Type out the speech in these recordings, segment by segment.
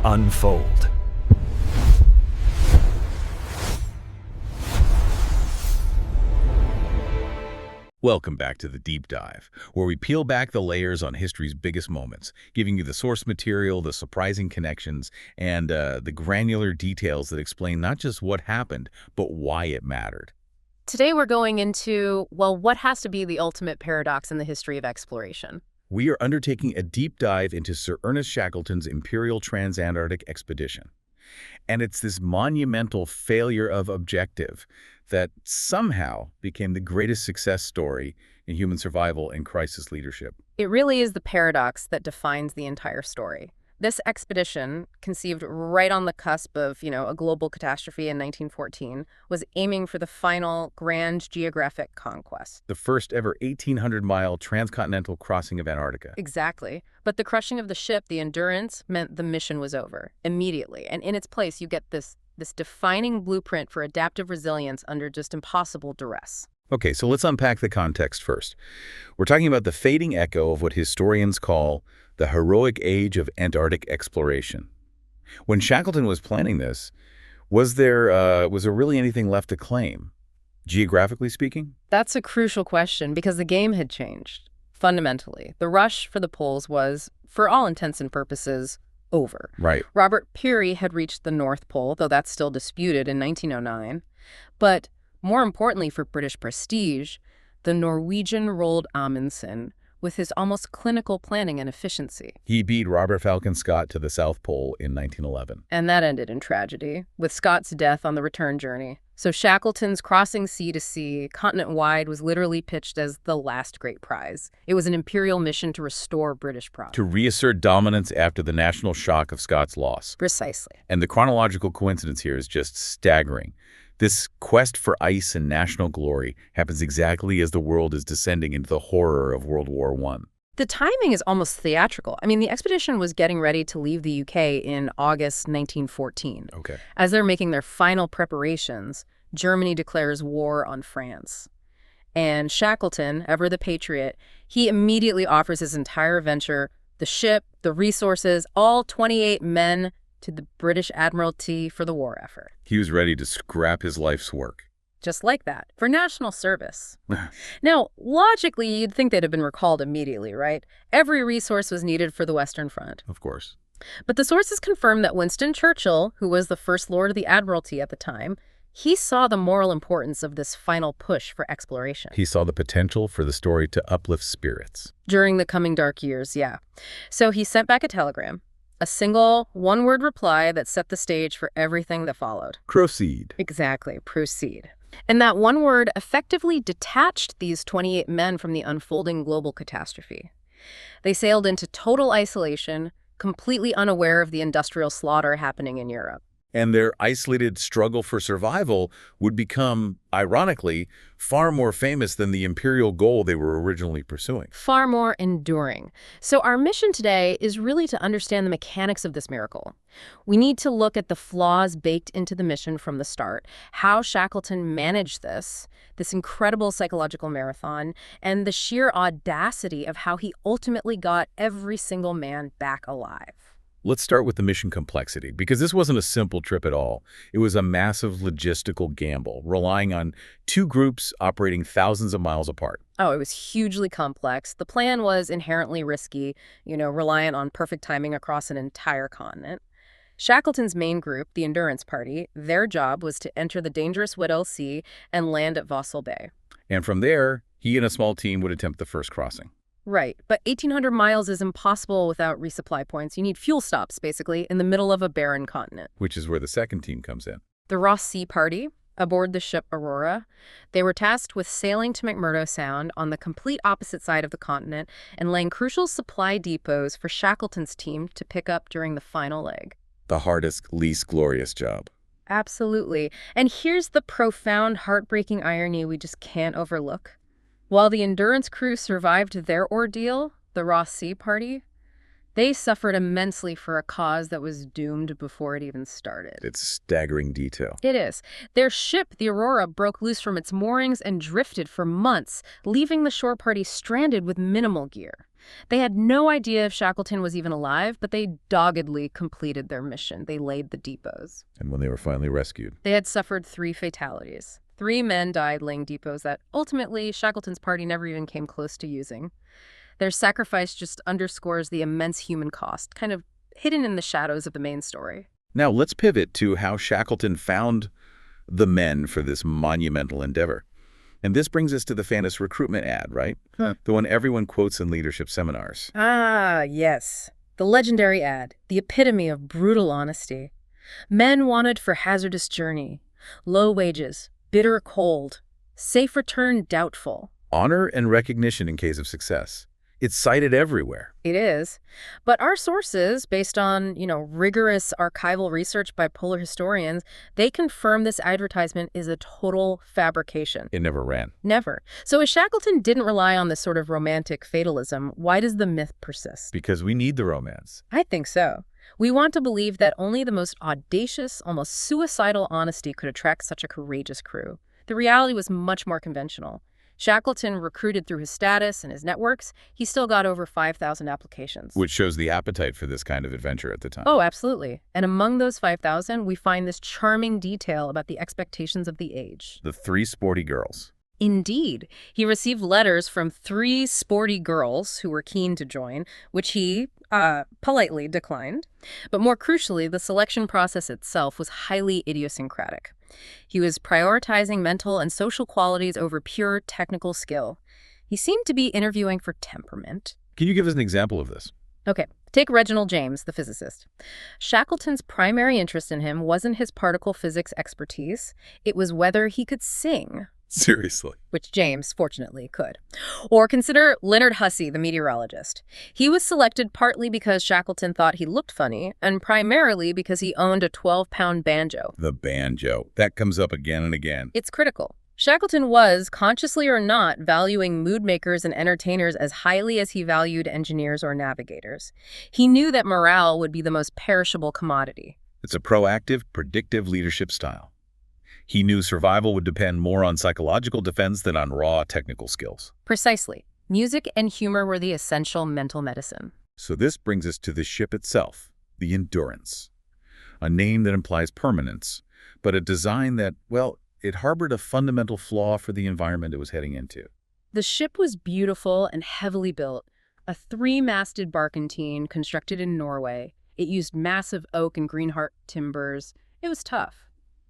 unfold. Welcome back to The Deep Dive, where we peel back the layers on history's biggest moments, giving you the source material, the surprising connections, and the granular details that explain not just what happened, but why it mattered. Today we're going into, well, what has to be the ultimate paradox in the history of exploration. We are undertaking a deep dive into Sir Ernest Shackleton's Imperial Trans-Antarctic Expedition. And it's this monumental failure of objective that somehow became the greatest success story in human survival and crisis leadership. It really is the paradox that defines the entire story. This expedition, conceived right on the cusp of, a global catastrophe in 1914, was aiming for the final grand geographic conquest. The first ever 1,800-mile transcontinental crossing of Antarctica. Exactly. But the crushing of the ship, the Endurance, meant the mission was over immediately. And in its place, you get this defining blueprint for adaptive resilience under just impossible duress. Okay, so let's unpack the context first. We're talking about the fading echo of what historians call the heroic age of Antarctic exploration. When Shackleton was planning this, was there really anything left to claim, geographically speaking? That's a crucial question because the game had changed. Fundamentally, the rush for the poles was, for all intents and purposes, over. Right. Robert Peary had reached the North Pole, though that's still disputed, in 1909. But more importantly for British prestige, the Norwegian Roald Amundsen, with his almost clinical planning and efficiency. He beat Robert Falcon Scott to the South Pole in 1911. And that ended in tragedy, with Scott's death on the return journey. So Shackleton's crossing sea to sea, continent-wide, was literally pitched as the last great prize. It was an imperial mission to restore British pride. To reassert dominance after the national shock of Scott's loss. Precisely. And the chronological coincidence here is just staggering. This quest for ice and national glory happens exactly as the world is descending into the horror of World War I. The timing is almost theatrical. I mean, the expedition was getting ready to leave the UK in August 1914. Okay. As they're making their final preparations, Germany declares war on France. And Shackleton, ever the patriot, he immediately offers his entire venture, the ship, the resources, all 28 men, to the British Admiralty for the war effort. He was ready to scrap his life's work. Just like that, for national service. Now, logically, you'd think they'd have been recalled immediately, right? Every resource was needed for the Western Front. Of course. But the sources confirm that Winston Churchill, who was the First Lord of the Admiralty at the time, he saw the moral importance of this final push for exploration. He saw the potential for the story to uplift spirits. During the coming dark years, yeah. So he sent back a telegram. A single, one-word reply that set the stage for everything that followed. Proceed. Exactly, proceed. And that one word effectively detached these 28 men from the unfolding global catastrophe. They sailed into total isolation, completely unaware of the industrial slaughter happening in Europe. And their isolated struggle for survival would become, ironically, far more famous than the imperial goal they were originally pursuing. Far more enduring. So our mission today is really to understand the mechanics of this miracle. We need to look at the flaws baked into the mission from the start, how Shackleton managed this incredible psychological marathon, and the sheer audacity of how he ultimately got every single man back alive. Let's start with the mission complexity, because this wasn't a simple trip at all. It was a massive logistical gamble, relying on two groups operating thousands of miles apart. Oh, it was hugely complex. The plan was inherently risky, reliant on perfect timing across an entire continent. Shackleton's main group, the Endurance Party, their job was to enter the dangerous Weddell Sea and land at Vosel Bay. And from there, he and a small team would attempt the first crossing. Right, but 1,800 miles is impossible without resupply points. You need fuel stops, basically, in the middle of a barren continent. Which is where the second team comes in. The Ross Sea Party, aboard the ship Aurora, they were tasked with sailing to McMurdo Sound on the complete opposite side of the continent and laying crucial supply depots for Shackleton's team to pick up during the final leg. The hardest, least glorious job. Absolutely. And here's the profound, heartbreaking irony we just can't overlook. While the Endurance crew survived their ordeal, the Ross Sea Party, they suffered immensely for a cause that was doomed before it even started. It's staggering detail. It is. Their ship, the Aurora, broke loose from its moorings and drifted for months, leaving the shore party stranded with minimal gear. They had no idea if Shackleton was even alive, but they doggedly completed their mission. They laid the depots. And when they were finally rescued? They had suffered 3 fatalities. 3 men died laying depots that ultimately Shackleton's party never even came close to using. Their sacrifice just underscores the immense human cost, kind of hidden in the shadows of the main story. Now let's pivot to how Shackleton found the men for this monumental endeavor. And this brings us to the famous recruitment ad, right? The one everyone quotes in leadership seminars. Ah, yes. The legendary ad, the epitome of brutal honesty. Men wanted for hazardous journey, low wages, bitter cold, safe return doubtful. Honor and recognition in case of success. It's cited everywhere. It is. But our sources, based on, rigorous archival research by polar historians, they confirm this advertisement is a total fabrication. It never ran. Never. So if Shackleton didn't rely on this sort of romantic fatalism, why does the myth persist? Because we need the romance. I think so. We want to believe that only the most audacious, almost suicidal honesty could attract such a courageous crew. The reality was much more conventional. Shackleton recruited through his status and his networks. He still got over 5,000 applications. Which shows the appetite for this kind of adventure at the time. Oh, absolutely. And among those 5,000, we find this charming detail about the expectations of the age. The 3 sporty girls. Indeed. He received letters from 3 sporty girls who were keen to join, which he politely declined. But more crucially, the selection process itself was highly idiosyncratic. He was prioritizing mental and social qualities over pure technical skill. He seemed to be interviewing for temperament. Can you give us an example of this? Okay, take Reginald James, the physicist. Shackleton's primary interest in him wasn't his particle physics expertise. It was whether he could sing. Seriously. Which James, fortunately, could. Or consider Leonard Hussey, the meteorologist. He was selected partly because Shackleton thought he looked funny, and primarily because he owned a 12-pound banjo. The banjo. That comes up again and again. It's critical. Shackleton was, consciously or not, valuing mood makers and entertainers as highly as he valued engineers or navigators. He knew that morale would be the most perishable commodity. It's a proactive, predictive leadership style. He knew survival would depend more on psychological defense than on raw technical skills. Precisely. Music and humor were the essential mental medicine. So this brings us to the ship itself, the Endurance. A name that implies permanence, but a design that, well, it harbored a fundamental flaw for the environment it was heading into. The ship was beautiful and heavily built, a 3-masted barkentine constructed in Norway. It used massive oak and greenheart timbers. It was tough.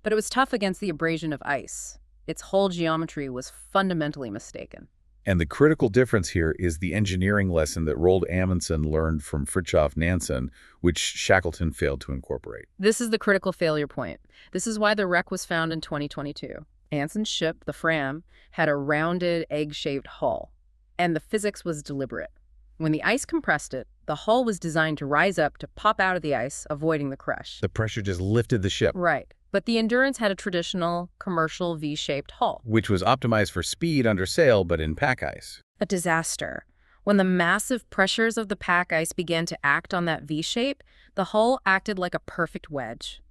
But it was tough against the abrasion of ice. Its whole geometry was fundamentally mistaken. And the critical difference here is the engineering lesson that Roald Amundsen learned from Fridtjof Nansen, which Shackleton failed to incorporate. This is the critical failure point. This is why the wreck was found in 2022. Nansen's ship, the Fram, had a rounded, egg-shaped hull, and the physics was deliberate. When the ice compressed it, the hull was designed to rise up to pop out of the ice, avoiding the crush. The pressure just lifted the ship. Right. But the Endurance had a traditional, commercial V-shaped hull. Which was optimized for speed under sail, but in pack ice. A disaster. When the massive pressures of the pack ice began to act on that V-shape, the hull acted like a perfect wedge.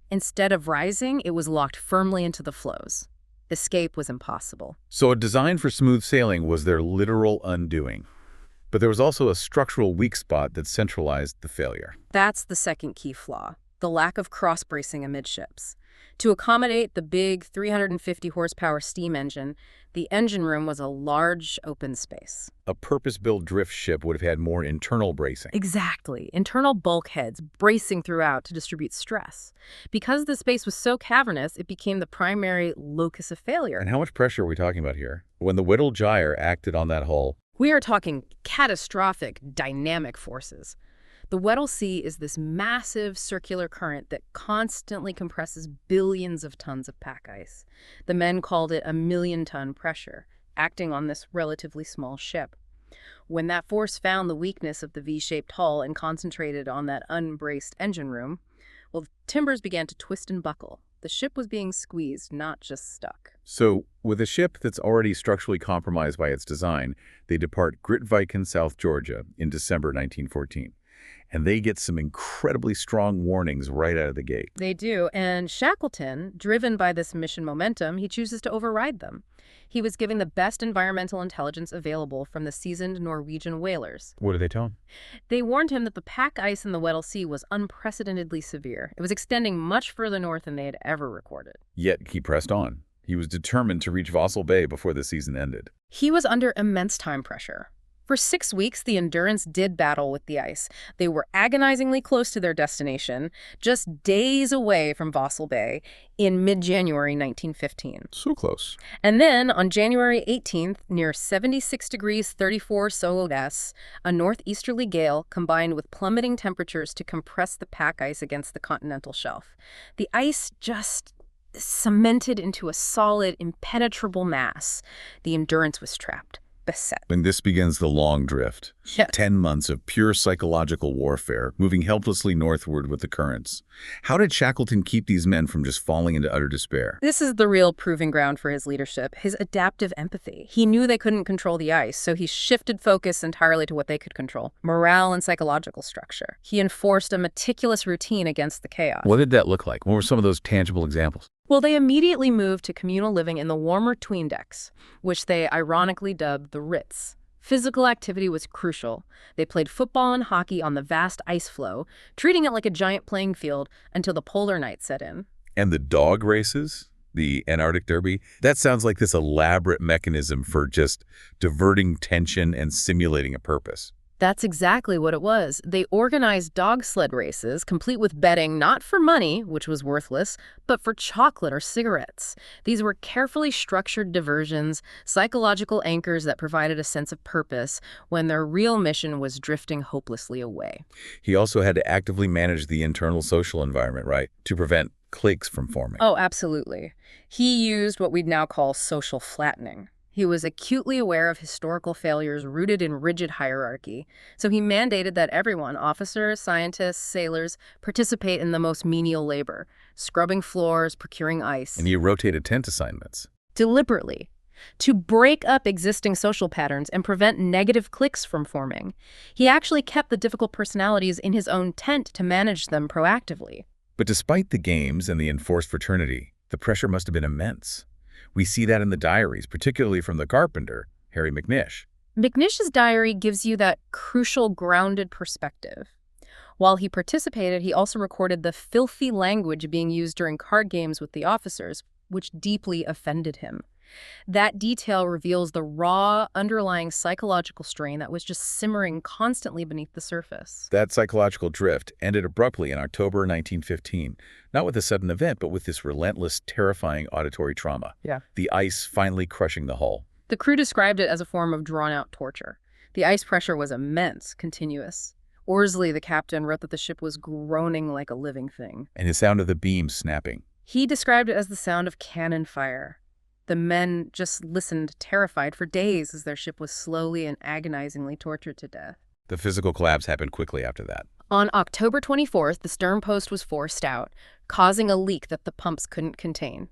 Instead of rising, it was locked firmly into the flows. Escape was impossible. So a design for smooth sailing was their literal undoing. But there was also a structural weak spot that centralized the failure. That's the second key flaw, the lack of cross-bracing amidships. To accommodate the big 350-horsepower steam engine, the engine room was a large open space. A purpose-built drift ship would have had more internal bracing. Exactly. Internal bulkheads bracing throughout to distribute stress. Because the space was so cavernous, it became the primary locus of failure. And how much pressure are we talking about here? When the Whittle gyre acted on that hull, we are talking catastrophic dynamic forces. The Weddell Sea is this massive circular current that constantly compresses billions of tons of pack ice. The men called it a 1,000,000-ton pressure, acting on this relatively small ship. When that force found the weakness of the V-shaped hull and concentrated on that unbraced engine room, well, the timbers began to twist and buckle. The ship was being squeezed, not just stuck. So, with a ship that's already structurally compromised by its design, they depart Grytviken, South Georgia, in December 1914. And they get some incredibly strong warnings right out of the gate. They do, and Shackleton, driven by this mission momentum, he chooses to override them. He was giving the best environmental intelligence available from the seasoned Norwegian whalers. What did they tell him? They warned him that the pack ice in the Weddell Sea was unprecedentedly severe. It was extending much further north than they had ever recorded. Yet he pressed on. He was determined to reach Vosel Bay before the season ended. He was under immense time pressure. For 6 weeks, the Endurance did battle with the ice. They were agonizingly close to their destination, just days away from Vosel Bay in mid-January 1915. So close. And then, on January 18th, near 76 degrees 34 𝐶, a northeasterly gale combined with plummeting temperatures to compress the pack ice against the continental shelf. The ice just cemented into a solid, impenetrable mass. The Endurance was trapped. Beset. And this begins the long drift. Yeah. 10 months of pure psychological warfare, moving helplessly northward with the currents. How did Shackleton keep these men from just falling into utter despair? This is the real proving ground for his leadership, his adaptive empathy. He knew they couldn't control the ice, so he shifted focus entirely to what they could control, morale and psychological structure. He enforced a meticulous routine against the chaos. What did that look like? What were some of those tangible examples? Well, they immediately moved to communal living in the warmer 'tween decks, which they ironically dubbed the Ritz. Physical activity was crucial. They played football and hockey on the vast ice floe, treating it like a giant playing field until the polar night set in. And the dog races? The Antarctic Derby? That sounds like this elaborate mechanism for just diverting tension and simulating a purpose. That's exactly what it was. They organized dog sled races, complete with betting not for money, which was worthless, but for chocolate or cigarettes. These were carefully structured diversions, psychological anchors that provided a sense of purpose when their real mission was drifting hopelessly away. He also had to actively manage the internal social environment, right, to prevent cliques from forming. Oh, absolutely. He used what we'd now call social flattening. He was acutely aware of historical failures rooted in rigid hierarchy, so he mandated that everyone, officers, scientists, sailors, participate in the most menial labor, scrubbing floors, procuring ice. And he rotated tent assignments. Deliberately, to break up existing social patterns and prevent negative cliques from forming. He actually kept the difficult personalities in his own tent to manage them proactively. But despite the games and the enforced fraternity, the pressure must have been immense. We see that in the diaries, particularly from the carpenter, Harry McNish. McNish's diary gives you that crucial grounded perspective. While he participated, he also recorded the filthy language being used during card games with the officers, which deeply offended him. That detail reveals the raw, underlying psychological strain that was just simmering constantly beneath the surface. That psychological drift ended abruptly in October 1915, not with a sudden event, but with this relentless, terrifying auditory trauma. Yeah. The ice finally crushing the hull. The crew described it as a form of drawn-out torture. The ice pressure was immense, continuous. Orsley, the captain, wrote that the ship was groaning like a living thing. And the sound of the beams snapping. He described it as the sound of cannon fire. The men just listened, terrified, for days as their ship was slowly and agonizingly tortured to death. The physical collapse happened quickly after that. On October 24th, the stern post was forced out, causing a leak that the pumps couldn't contain.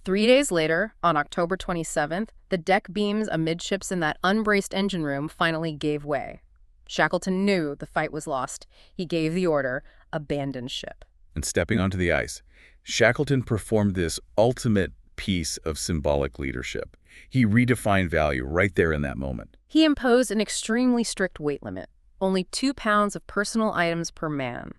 3 days later, on October 27th, the deck beams amidships in that unbraced engine room finally gave way. Shackleton knew the fight was lost. He gave the order, abandon ship. And stepping onto the ice, Shackleton performed this ultimate piece of symbolic leadership. He redefined value right there in that moment. He imposed an extremely strict weight limit, only 2 pounds of personal items per man.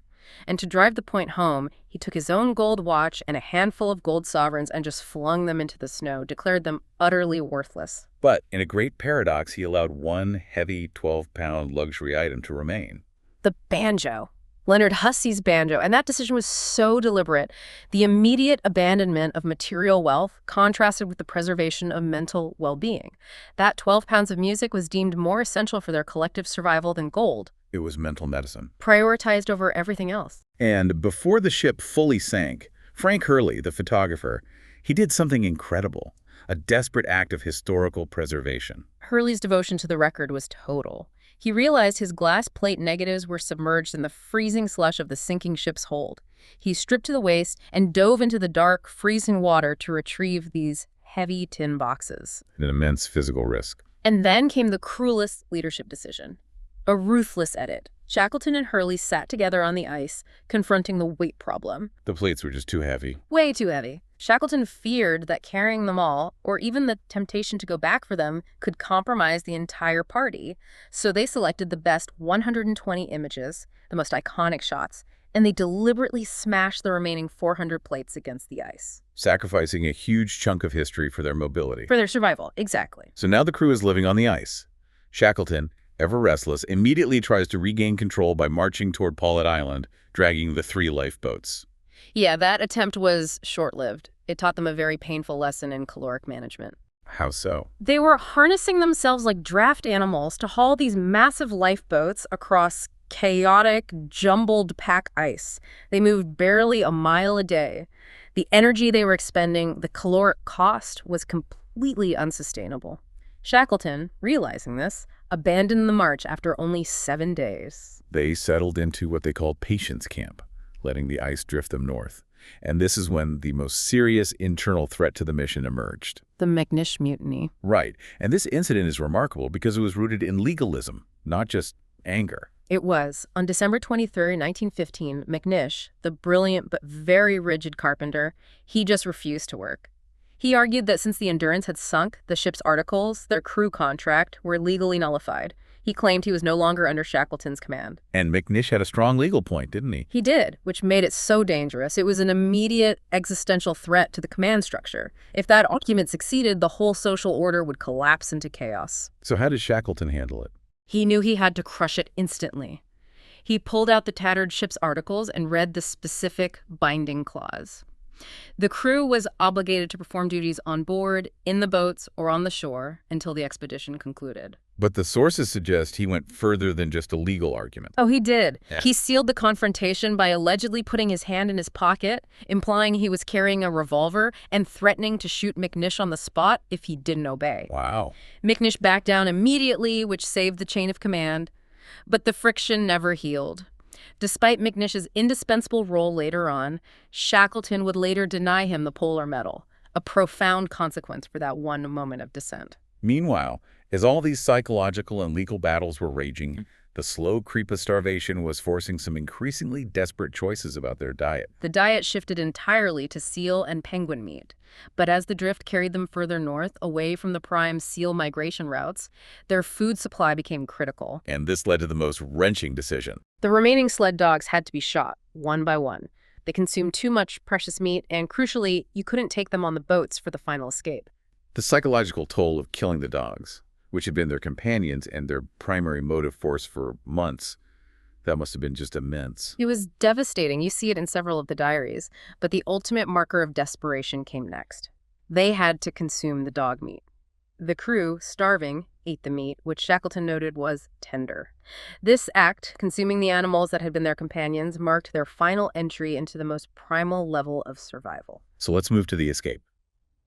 And to drive the point home, he took his own gold watch and a handful of gold sovereigns and just flung them into the snow, declared them utterly worthless. But in a great paradox, he allowed one heavy 12-pound luxury item to remain. The banjo. Leonard Hussey's banjo, and that decision was so deliberate. The immediate abandonment of material wealth contrasted with the preservation of mental well-being. That 12 pounds of music was deemed more essential for their collective survival than gold. It was mental medicine. Prioritized over everything else. And before the ship fully sank, Frank Hurley, the photographer, he did something incredible, a desperate act of historical preservation. Hurley's devotion to the record was total. He realized his glass plate negatives were submerged in the freezing slush of the sinking ship's hold. He stripped to the waist and dove into the dark, freezing water to retrieve these heavy tin boxes. An immense physical risk. And then came the cruelest leadership decision. A ruthless edit. Shackleton and Hurley sat together on the ice, confronting the weight problem. The plates were just too heavy. Way too heavy. Shackleton feared that carrying them all, or even the temptation to go back for them, could compromise the entire party. So they selected the best 120 images, the most iconic shots, and they deliberately smashed the remaining 400 plates against the ice. Sacrificing a huge chunk of history for their mobility. For their survival, exactly. So now the crew is living on the ice. Shackleton, ever restless, immediately tries to regain control by marching toward Paulet Island, dragging the 3 lifeboats. Yeah, that attempt was short-lived. It taught them a very painful lesson in caloric management. How so? They were harnessing themselves like draft animals to haul these massive lifeboats across chaotic, jumbled pack ice. They moved barely a mile a day. The energy they were expending, the caloric cost, was completely unsustainable. Shackleton, realizing this, abandoned the march after only 7 days. They settled into what they called patience camp, letting the ice drift them north. And this is when the most serious internal threat to the mission emerged. The McNish Mutiny. Right. And this incident is remarkable because it was rooted in legalism, not just anger. It was. On December 23, 1915, McNish, the brilliant but very rigid carpenter, he just refused to work. He argued that since the Endurance had sunk, the ship's articles, their crew contract, were legally nullified. He claimed he was no longer under Shackleton's command. And McNish had a strong legal point, didn't he? He did, which made it so dangerous. It was an immediate existential threat to the command structure. If that argument succeeded, the whole social order would collapse into chaos. So how did Shackleton handle it? He knew he had to crush it instantly. He pulled out the tattered ship's articles and read the specific binding clause. The crew was obligated to perform duties on board, in the boats, or on the shore until the expedition concluded. But the sources suggest he went further than just a legal argument. Oh, he did. Yeah. He sealed the confrontation by allegedly putting his hand in his pocket, implying he was carrying a revolver, and threatening to shoot McNish on the spot if he didn't obey. Wow. McNish backed down immediately, which saved the chain of command. But the friction never healed. Despite McNish's indispensable role later on, Shackleton would later deny him the Polar Medal, a profound consequence for that one moment of dissent. Meanwhile, as all these psychological and legal battles were raging, the slow creep of starvation was forcing some increasingly desperate choices about their diet. The diet shifted entirely to seal and penguin meat. But as the drift carried them further north, away from the prime seal migration routes, their food supply became critical. And this led to the most wrenching decision. The remaining sled dogs had to be shot, one by one. They consumed too much precious meat, and crucially, you couldn't take them on the boats for the final escape. The psychological toll of killing the dogs, which had been their companions and their primary motive force for months, that must have been just immense. It was devastating. You see it in several of the diaries. But the ultimate marker of desperation came next. They had to consume the dog meat. The crew, starving, ate the meat, which Shackleton noted was tender. This act, consuming the animals that had been their companions, marked their final entry into the most primal level of survival. So let's move to the escape.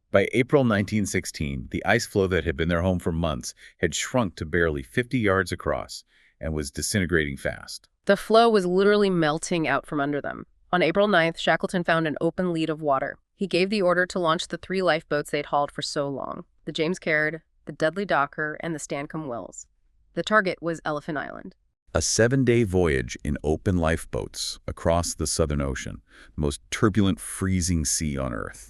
By April 1916, the ice floe that had been their home for months had shrunk to barely 50 yards across and was disintegrating fast. The floe was literally melting out from under them. On April 9th, Shackleton found an open lead of water. He gave the order to launch the 3 lifeboats they'd hauled for so long, the James Caird, the Dudley Docker, and the Stancomb Wills. The target was Elephant Island. A 7-day voyage in open lifeboats across the Southern Ocean, the most turbulent, freezing sea on Earth.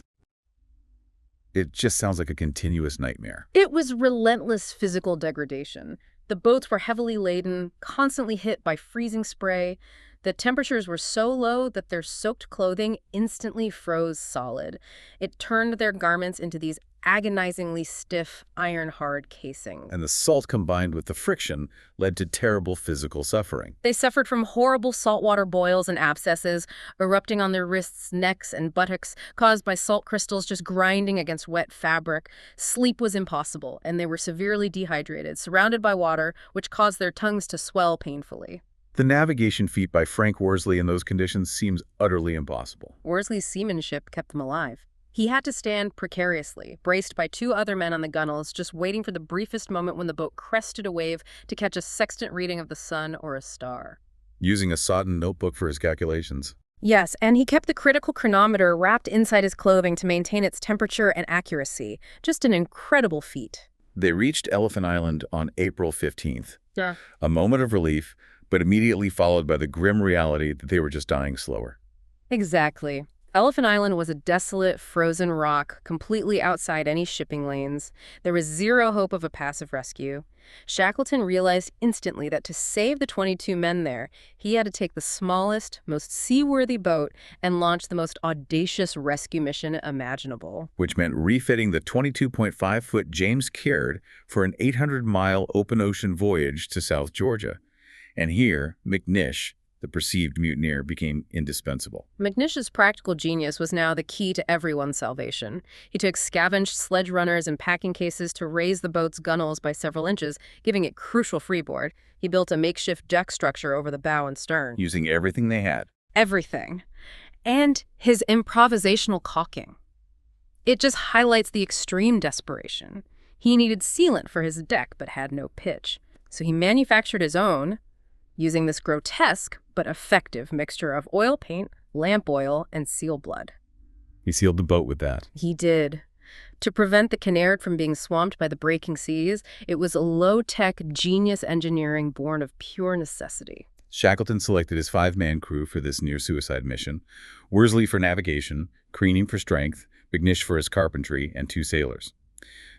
It just sounds like a continuous nightmare. It was relentless physical degradation. The boats were heavily laden, constantly hit by freezing spray. The temperatures were so low that their soaked clothing instantly froze solid. It turned their garments into these agonizingly stiff, iron-hard casings. And the salt combined with the friction led to terrible physical suffering. They suffered from horrible saltwater boils and abscesses, erupting on their wrists, necks, and buttocks, caused by salt crystals just grinding against wet fabric. Sleep was impossible, and they were severely dehydrated, surrounded by water, which caused their tongues to swell painfully. The navigation feat by Frank Worsley in those conditions seems utterly impossible. Worsley's seamanship kept them alive. He had to stand precariously, braced by 2 other men on the gunwales, just waiting for the briefest moment when the boat crested a wave to catch a sextant reading of the sun or a star. Using a sodden notebook for his calculations. Yes, and he kept the critical chronometer wrapped inside his clothing to maintain its temperature and accuracy. Just an incredible feat. They reached Elephant Island on April 15th. Yeah. A moment of relief, but immediately followed by the grim reality that they were just dying slower. Exactly. Elephant Island was a desolate, frozen rock, completely outside any shipping lanes. There was zero hope of a passive rescue. Shackleton realized instantly that to save the 22 men there, he had to take the smallest, most seaworthy boat and launch the most audacious rescue mission imaginable. Which meant refitting the 22.5-foot James Caird for an 800-mile open ocean voyage to South Georgia. And here, McNish, the perceived mutineer, became indispensable. McNish's practical genius was now the key to everyone's salvation. He took scavenged sledge runners and packing cases to raise the boat's gunwales by several inches, giving it crucial freeboard. He built a makeshift deck structure over the bow and stern. Using everything they had. Everything. And his improvisational caulking. It just highlights the extreme desperation. He needed sealant for his deck, but had no pitch. So he manufactured his own, using this grotesque but effective mixture of oil paint, lamp oil, and seal blood. He sealed the boat with that. He did. To prevent the Caird from being swamped by the breaking seas, it was a low-tech, genius engineering born of pure necessity. Shackleton selected his 5-man crew for this near-suicide mission, Worsley for navigation, Creaney for strength, McNish for his carpentry, and 2 sailors.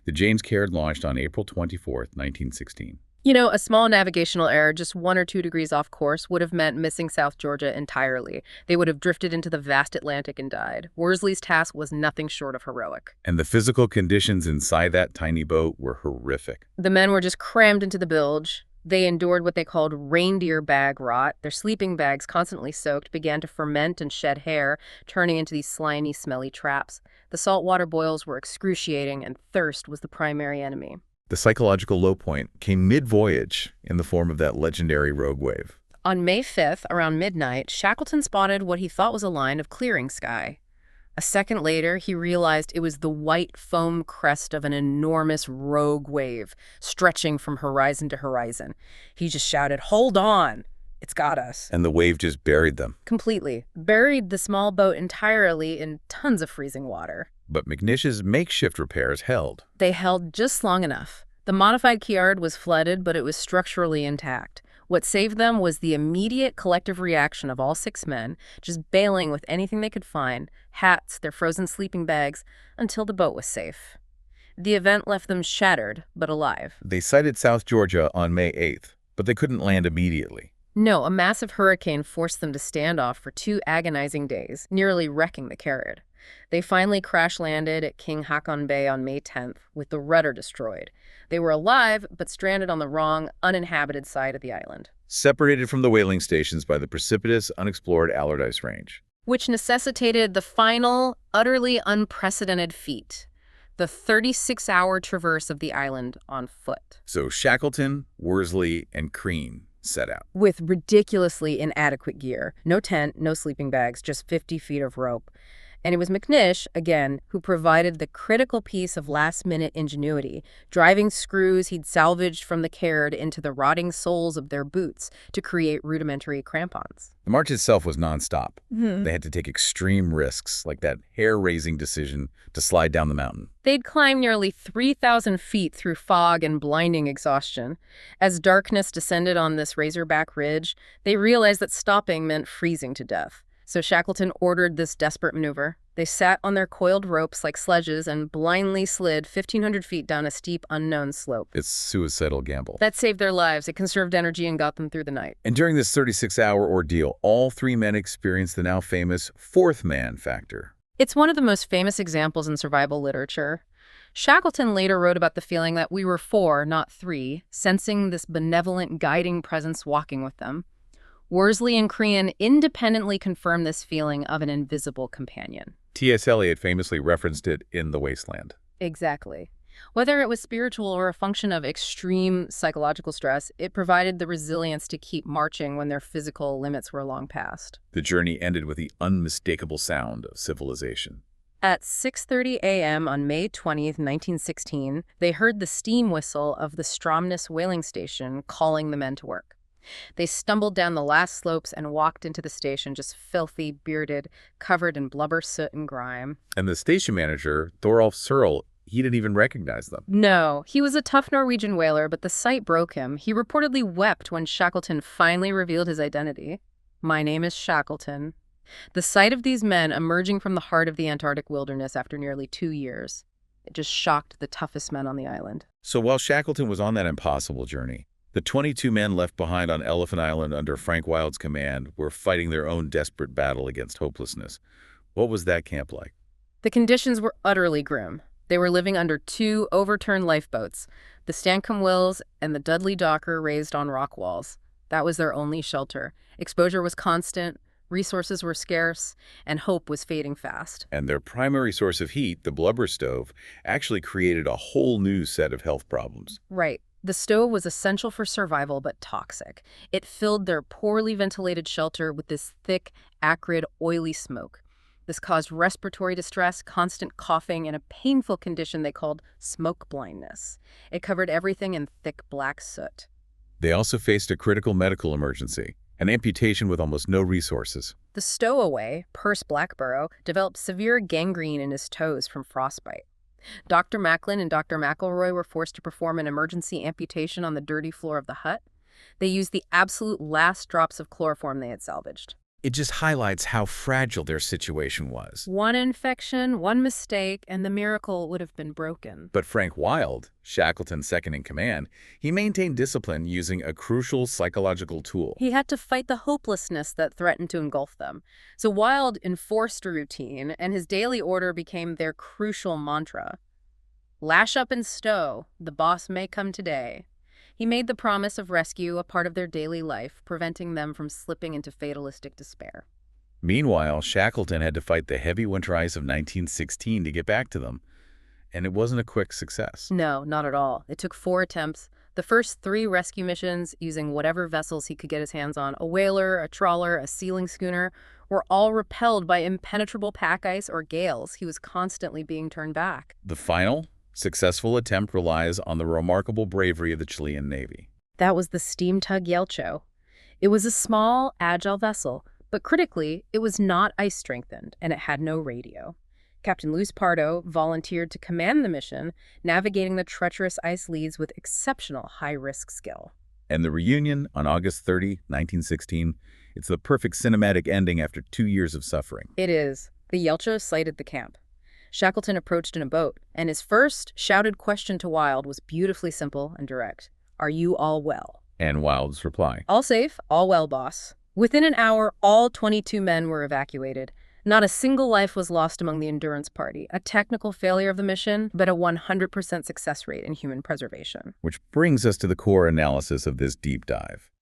The James Caird launched on April 24, 1916. You know, a small navigational error, just 1 or 2 degrees off course, would have meant missing South Georgia entirely. They would have drifted into the vast Atlantic and died. Worsley's task was nothing short of heroic. And the physical conditions inside that tiny boat were horrific. The men were just crammed into the bilge. They endured what they called reindeer bag rot. Their sleeping bags, constantly soaked, began to ferment and shed hair, turning into these slimy, smelly traps. The saltwater boils were excruciating, and thirst was the primary enemy. The psychological low point came mid-voyage in the form of that legendary rogue wave. On May 5th, around midnight, Shackleton spotted what he thought was a line of clearing sky. A second later, he realized it was the white foam crest of an enormous rogue wave, stretching from horizon to horizon. He just shouted, "Hold on! It's got us." And the wave just buried them. Completely. Buried the small boat entirely in tons of freezing water. But McNish's makeshift repairs held. They held just long enough. The modified Caird was flooded, but it was structurally intact. What saved them was the immediate collective reaction of all 6 men, just bailing with anything they could find, hats, their frozen sleeping bags, until the boat was safe. The event left them shattered, but alive. They sighted South Georgia on May 8th, but they couldn't land immediately. No, a massive hurricane forced them to stand off for 2 agonizing days, nearly wrecking the Caird. They finally crash-landed at King Haakon Bay on May 10th, with the rudder destroyed. They were alive, but stranded on the wrong, uninhabited side of the island. Separated from the whaling stations by the precipitous, unexplored Allardyce Range. Which necessitated the final, utterly unprecedented feat, the 36-hour traverse of the island on foot. So Shackleton, Worsley, and Crean set out. With ridiculously inadequate gear. No tent, no sleeping bags, just 50 feet of rope. And it was McNish, again, who provided the critical piece of last-minute ingenuity, driving screws he'd salvaged from the Caird into the rotting soles of their boots to create rudimentary crampons. The march itself was nonstop. They had to take extreme risks, like that hair-raising decision to slide down the mountain. They'd climb nearly 3,000 feet through fog and blinding exhaustion. As darkness descended on this razorback ridge, they realized that stopping meant freezing to death. So Shackleton ordered this desperate maneuver. They sat on their coiled ropes like sledges and blindly slid 1,500 feet down a steep, unknown slope. It's a suicidal gamble. That saved their lives. It conserved energy and got them through the night. And during this 36-hour ordeal, all 3 men experienced the now famous 4th man factor. It's one of the most famous examples in survival literature. Shackleton later wrote about the feeling that we were 4, not 3, sensing this benevolent, guiding presence walking with them. Worsley and Crean independently confirmed this feeling of an invisible companion. T.S. Eliot famously referenced it in The Wasteland. Exactly. Whether it was spiritual or a function of extreme psychological stress, it provided the resilience to keep marching when their physical limits were long past. The journey ended with the unmistakable sound of civilization. At 6:30 a.m. on May 20th, 1916, they heard the steam whistle of the Stromness whaling station calling the men to work. They stumbled down the last slopes and walked into the station, just filthy, bearded, covered in blubber, soot, and grime. And the station manager, Thorolf Searle, he didn't even recognize them. No, he was a tough Norwegian whaler, but the sight broke him. He reportedly wept when Shackleton finally revealed his identity. "My name is Shackleton." The sight of these men emerging from the heart of the Antarctic wilderness after nearly 2 years, it just shocked the toughest men on the island. So while Shackleton was on that impossible journey, the 22 men left behind on Elephant Island under Frank Wild's command were fighting their own desperate battle against hopelessness. What was that camp like? The conditions were utterly grim. They were living under 2 overturned lifeboats, the Stancomb Wills and the Dudley Docker raised on rock walls. That was their only shelter. Exposure was constant, resources were scarce, and hope was fading fast. And their primary source of heat, the blubber stove, actually created a whole new set of health problems. Right. The stove was essential for survival, but toxic. It filled their poorly ventilated shelter with this thick, acrid, oily smoke. This caused respiratory distress, constant coughing, and a painful condition they called smoke blindness. It covered everything in thick black soot. They also faced a critical medical emergency, an amputation with almost no resources. The stowaway, Perce Blackborough, developed severe gangrene in his toes from frostbite. Dr. Macklin and Dr. McElroy were forced to perform an emergency amputation on the dirty floor of the hut. They used the absolute last drops of chloroform they had salvaged. It just highlights how fragile their situation was. One infection, one mistake, and the miracle would have been broken. But Frank Wild, Shackleton's second in command, he maintained discipline using a crucial psychological tool. He had to fight the hopelessness that threatened to engulf them. So Wild enforced a routine, and his daily order became their crucial mantra. "Lash up and stow. The boss may come today." He made the promise of rescue a part of their daily life, preventing them from slipping into fatalistic despair. Meanwhile, Shackleton had to fight the heavy winter ice of 1916 to get back to them, and it wasn't a quick success. No, not at all. It took 4 attempts. The first 3 rescue missions, using whatever vessels he could get his hands on, a whaler, a trawler, a sealing schooner, were all repelled by impenetrable pack ice or gales. He was constantly being turned back. The final, successful attempt relies on the remarkable bravery of the Chilean Navy. That was the steam tug 𝐏𝐿𝐶𝐂. It was a small, agile vessel, but critically, it was not ice-strengthened, and it had no radio. Captain Luis Pardo volunteered to command the mission, navigating the treacherous ice leads with exceptional high-risk skill. And the reunion on August 30, 1916, it's the perfect cinematic ending after 2 years of suffering. It is. The 𝐏𝐿𝐶𝐂 sighted the camp. Shackleton approached in a boat, and his first shouted question to Wild was beautifully simple and direct. "Are you all well?" And Wild's reply, "All safe, all well, boss." Within an hour, all 22 men were evacuated. Not a single life was lost among the Endurance Party, a technical failure of the mission, but a 100% success rate in human preservation. Which brings us to the core analysis of this deep dive.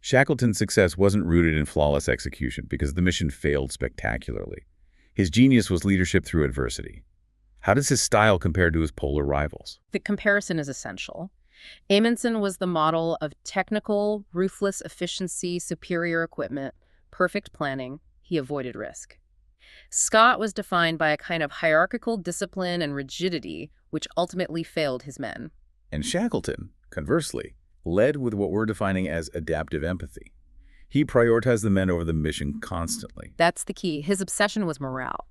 Shackleton's success wasn't rooted in flawless execution because the mission failed spectacularly. His genius was leadership through adversity. How does his style compare to his polar rivals? The comparison is essential. Amundsen was the model of technical, ruthless efficiency, superior equipment, perfect planning. He avoided risk. Scott was defined by a kind of hierarchical discipline and rigidity, which ultimately failed his men. And Shackleton, conversely, led with what we're defining as adaptive empathy. He prioritized the men over the mission constantly. That's the key. His obsession was morale.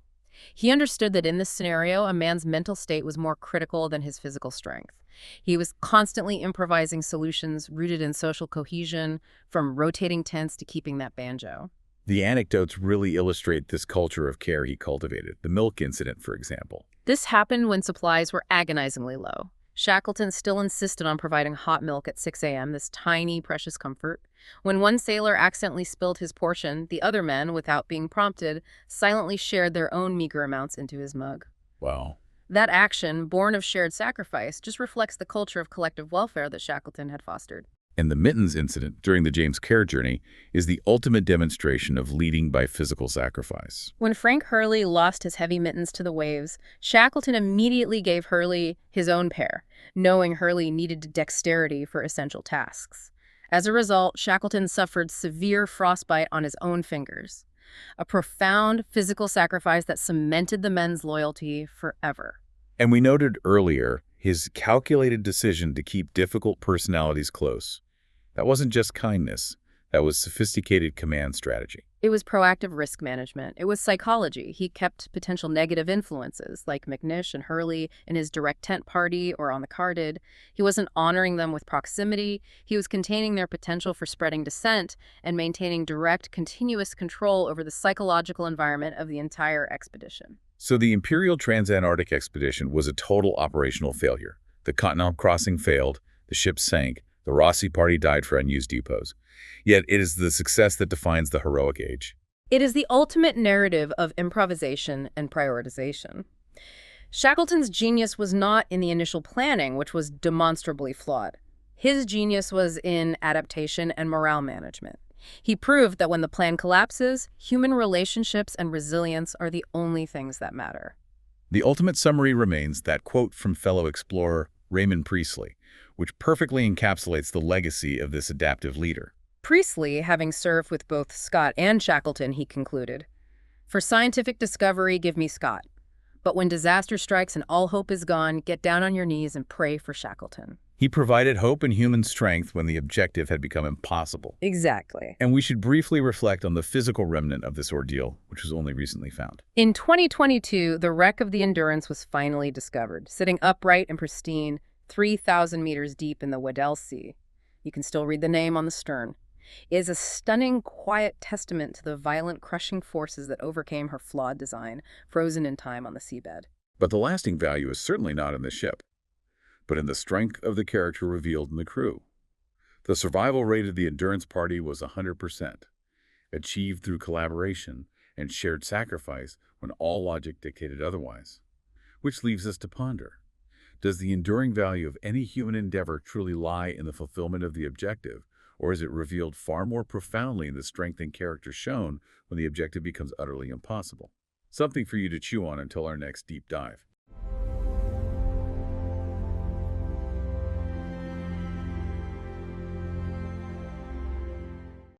He understood that in this scenario, a man's mental state was more critical than his physical strength. He was constantly improvising solutions rooted in social cohesion, from rotating tents to keeping that banjo. The anecdotes really illustrate this culture of care he cultivated. The milk incident, for example. This happened when supplies were agonizingly low. Shackleton still insisted on providing hot milk at 6 a.m., this tiny, precious comfort. When one sailor accidentally spilled his portion, the other men, without being prompted, silently shared their own meager amounts into his mug. Wow. That action, born of shared sacrifice, just reflects the culture of collective welfare that Shackleton had fostered. And the mittens incident during the James Caird journey is the ultimate demonstration of leading by physical sacrifice. When Frank Hurley lost his heavy mittens to the waves, Shackleton immediately gave Hurley his own pair, knowing Hurley needed dexterity for essential tasks. As a result, Shackleton suffered severe frostbite on his own fingers, a profound physical sacrifice that cemented the men's loyalty forever. And we noted earlier his calculated decision to keep difficult personalities close. That wasn't just kindness. That was sophisticated command strategy. It was proactive risk management. It was psychology. He kept potential negative influences, like McNish and Hurley, in his direct tent party or on the carded. He wasn't honoring them with proximity. He was containing their potential for spreading dissent and maintaining direct, continuous control over the psychological environment of the entire expedition. So the Imperial Trans-Antarctic Expedition was a total operational failure. The continental crossing failed, the ship sank, the Rossi party died for unused depots. Yet it is the success that defines the heroic age. It is the ultimate narrative of improvisation and prioritization. Shackleton's genius was not in the initial planning, which was demonstrably flawed. His genius was in adaptation and morale management. He proved that when the plan collapses, human relationships and resilience are the only things that matter. The ultimate summary remains that quote from fellow explorer Raymond Priestley, which perfectly encapsulates the legacy of this adaptive leader. Priestley, having served with both Scott and Shackleton, he concluded, "For scientific discovery, give me Scott. But when disaster strikes and all hope is gone, get down on your knees and pray for Shackleton." He provided hope and human strength when the objective had become impossible. Exactly. And we should briefly reflect on the physical remnant of this ordeal, which was only recently found. In 2022, the wreck of the Endurance was finally discovered, sitting upright and pristine, 3,000 meters deep in the Weddell Sea. You can still read the name on the stern. It is a stunning, quiet testament to the violent, crushing forces that overcame her flawed design, frozen in time on the seabed. But the lasting value is certainly not in the ship, but in the strength of the character revealed in the crew. The survival rate of the Endurance party was 100%, achieved through collaboration and shared sacrifice when all logic dictated otherwise. Which leaves us to ponder. Does the enduring value of any human endeavor truly lie in the fulfillment of the objective, or is it revealed far more profoundly in the strength and character shown when the objective becomes utterly impossible? Something for you to chew on until our next deep dive.